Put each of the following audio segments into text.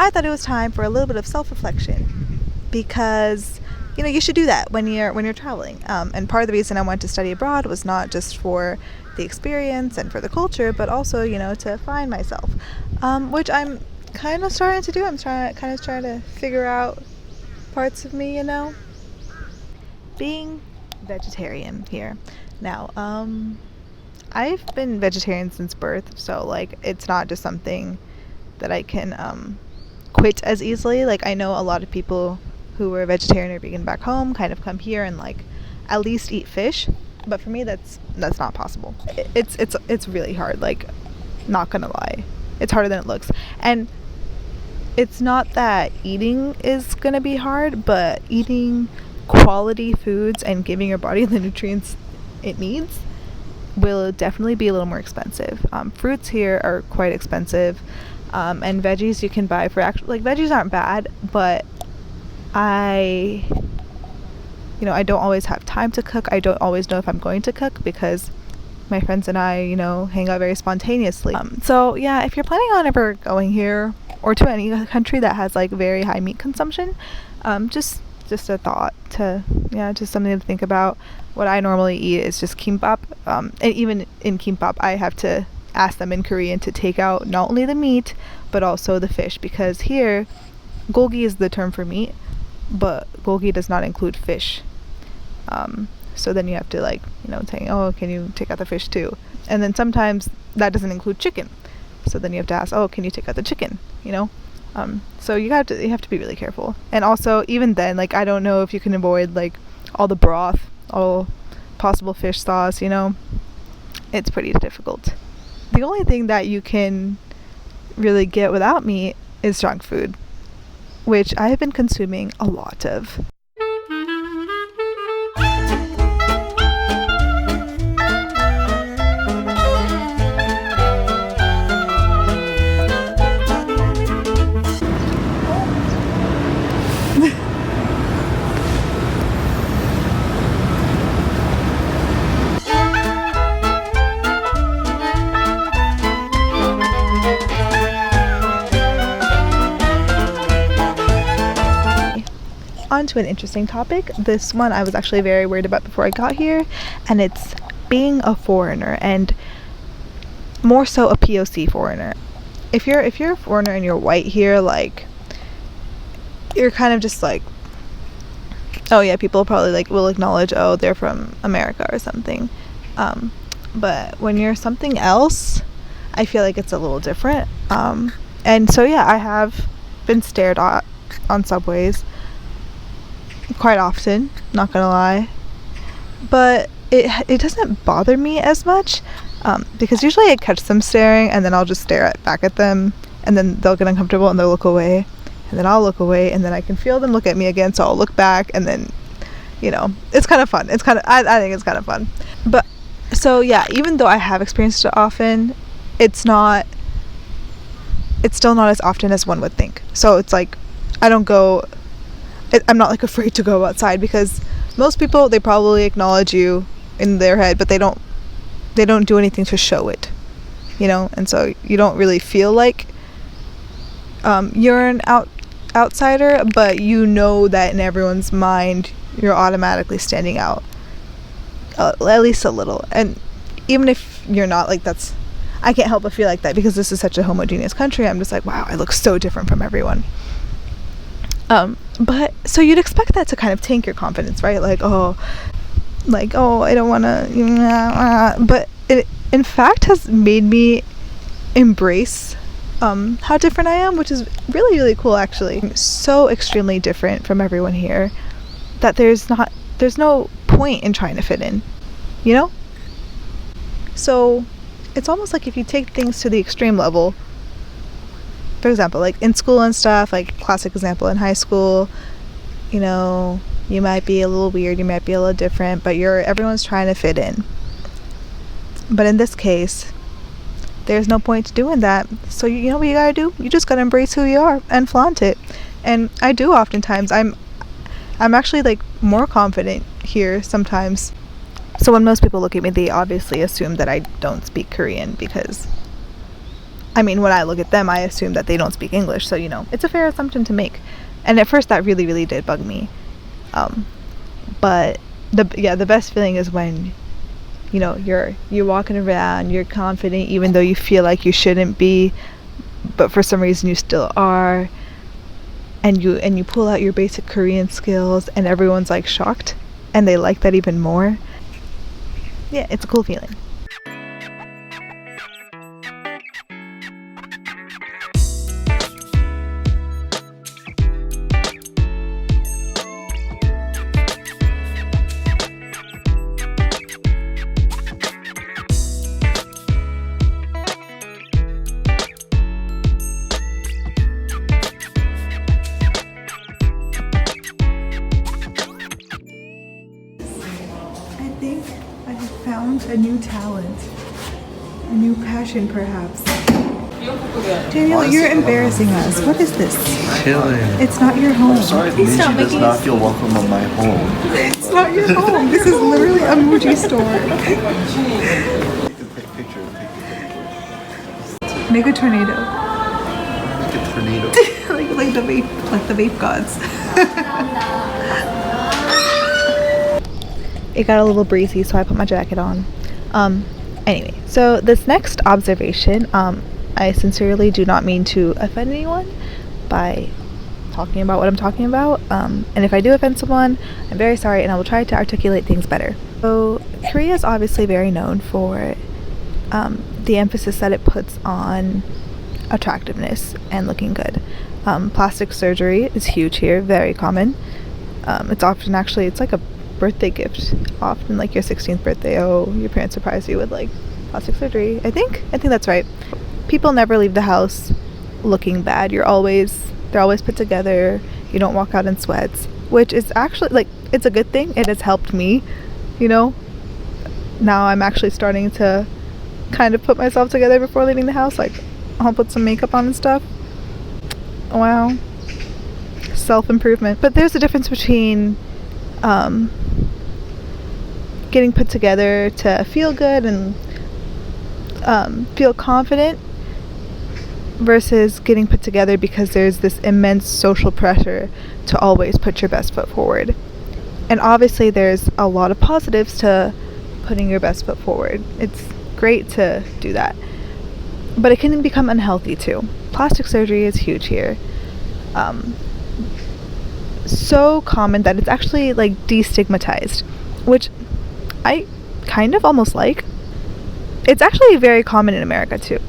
I thought it was time for a little bit of self-reflection, because you should do that when you're traveling. And part of the reason I went to study abroad was not just for the experience and for the culture, but also to find myself, which I'm kind of starting to do. I'm trying to figure out parts of me, being vegetarian here. Now, I've been vegetarian since birth, so like it's not just something that I can quit as easily. Like, I know a lot of people who were vegetarian or vegan back home kind of come here and like at least eat fish, but for me that's not possible. It's really hard, like, not gonna lie. It's harder than it looks. And it's not that eating is gonna be hard, but eating quality foods and giving your body the nutrients it needs will definitely be a little more expensive. Fruits here are quite expensive, and veggies you can buy for actually, like, veggies aren't bad, but I don't always have time to cook. I don't always know if I'm going to cook because my friends and I, hang out very spontaneously. So yeah, if you're planning on ever going here or to any country that has like very high meat consumption, just a thought to, just something to think about. What I normally eat is just kimbap, and even in kimbap I have to ask them in Korean to take out not only the meat but also the fish, because here golgi is the term for meat, but golgi does not include fish. So then you have to say, oh, can you take out the fish too? And then sometimes that doesn't include chicken, so then you have to ask, oh, can you take out the chicken? So you have to be really careful. And also, even then, like, I don't know if you can avoid like all the broth, all possible fish sauce. It's pretty difficult. The only thing that you can really get without meat is junk food, which I have been consuming a lot of. On to an interesting topic. This one I was actually very worried about before I got here, and it's being a foreigner, and more so a POC foreigner. If you're a foreigner and you're white here, like, you're kind of just like, oh yeah, people probably like will acknowledge, oh, they're from America or something. But when you're something else, I feel like it's a little different. And so yeah, I have been stared at on subways quite often, not gonna lie, but it doesn't bother me as much, because usually I catch them staring and then I'll just stare back at them, and then they'll get uncomfortable and they'll look away, and then I'll look away, and then I can feel them look at me again, so I'll look back, and then it's kind of fun. I think it's kind of fun. But so yeah, even though I have experienced it often, it's still not as often as one would think. So it's like I'm not like afraid to go outside, because most people, they probably acknowledge you in their head, but they don't do anything to show it, and so you don't really feel like you're an outsider, but that in everyone's mind you're automatically standing out, at least a little. And even if you're not, like, I can't help but feel like that, because this is such a homogeneous country. I'm just like, wow, I look so different from everyone. But so you'd expect that to kind of tank your confidence, right? Like, oh, I don't want to, but it in fact has made me embrace how different I am, which is really, really cool, actually. I'm so extremely different from everyone here that there's no point in trying to fit in, So it's almost like if you take things to the extreme level. For example, like in school and stuff, like classic example in high school, you might be a little weird, you might be a little different, but everyone's trying to fit in. But in this case, there's no point to doing that. So you know what you gotta do? You just gotta embrace who you are and flaunt it. And I do oftentimes. I'm actually like more confident here sometimes. So when most people look at me, they obviously assume that I don't speak Korean, because I mean, when I look at them, I assume that they don't speak English, so it's a fair assumption to make. And at first that really, really did bug me. But the best feeling is when you're walking around, you're confident even though you feel like you shouldn't be, but for some reason you still are, and you pull out your basic Korean skills and everyone's like shocked and they like that even more. Yeah, it's a cool feeling. I think I have found a new talent, a new passion perhaps. Daniel, you're embarrassing us. What is this? Chilling. It's not your home. Sorry, Nikki does not feel welcome on my home. It's not your home. This is literally a Muji store. Make a tornado. Make a tornado. like the vape gods. It got a little breezy, so I put my jacket on. Anyway, so this next observation, I sincerely do not mean to offend anyone by talking about what I'm talking about. And if I do offend someone, I'm very sorry, and I will try to articulate things better. So Korea is obviously very known for the emphasis that it puts on attractiveness and looking good. Plastic surgery is huge here, very common. It's often it's like a birthday gift, often like your 16th birthday. Oh, your parents surprise you with like plastic surgery. I think that's right. People never leave the house looking bad. They're always put together. You don't walk out in sweats, which is actually like, it's a good thing. It has helped me, now I'm actually starting to kind of put myself together before leaving the house. Like, I'll put some makeup on and stuff. Wow, self-improvement. But there's a difference between getting put together to feel good and feel confident versus getting put together because there's this immense social pressure to always put your best foot forward. And obviously there's a lot of positives to putting your best foot forward. It's great to do that, but it can become unhealthy too. Plastic surgery is huge here. So common that it's actually like destigmatized, which I kind of almost like. It's actually very common in America too.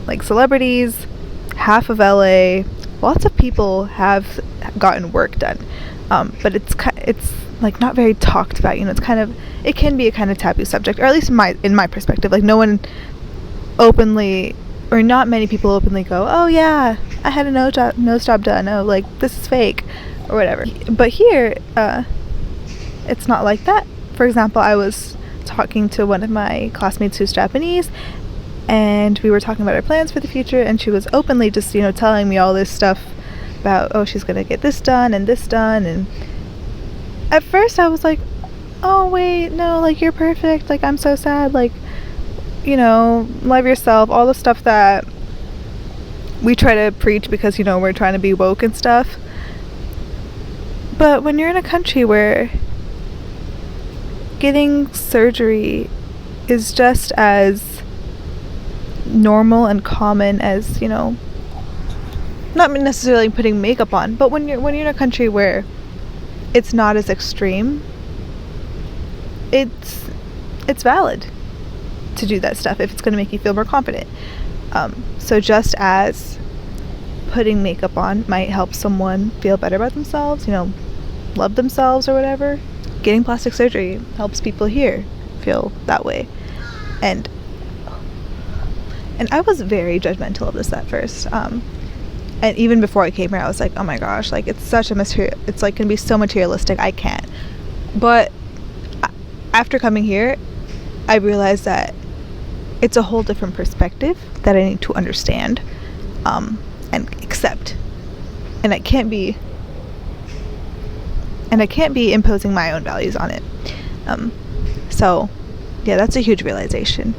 Like celebrities, half of LA, lots of people have gotten work done, but it's like not very talked about. It can be a kind of taboo subject, or at least in my perspective. Like no one openly, or not many people openly go, "Oh yeah, I had a nose job done. Oh, like this is fake," or whatever. But here, it's not like that. For example, I was talking to one of my classmates who's Japanese, and we were talking about our plans for the future, and she was openly just telling me all this stuff about, oh, she's gonna get this done and this done. And at first I was like, oh wait, no, like you're perfect, like I'm so sad, like love yourself, all the stuff that we try to preach because we're trying to be woke and stuff. But when you're in a country where getting surgery is just as normal and common as not necessarily putting makeup on, but when you're in a country where it's not as extreme, it's valid to do that stuff if it's going to make you feel more confident. So just as putting makeup on might help someone feel better about themselves, love themselves or whatever, getting plastic surgery helps people here feel that way. And I was very judgmental of this at first. And even before I came here, I was like, oh my gosh, like it's such a it's like gonna be so materialistic, I can't. But after coming here, I realized that it's a whole different perspective that I need to understand and accept. And I can't be imposing my own values on it. So yeah, that's a huge realization.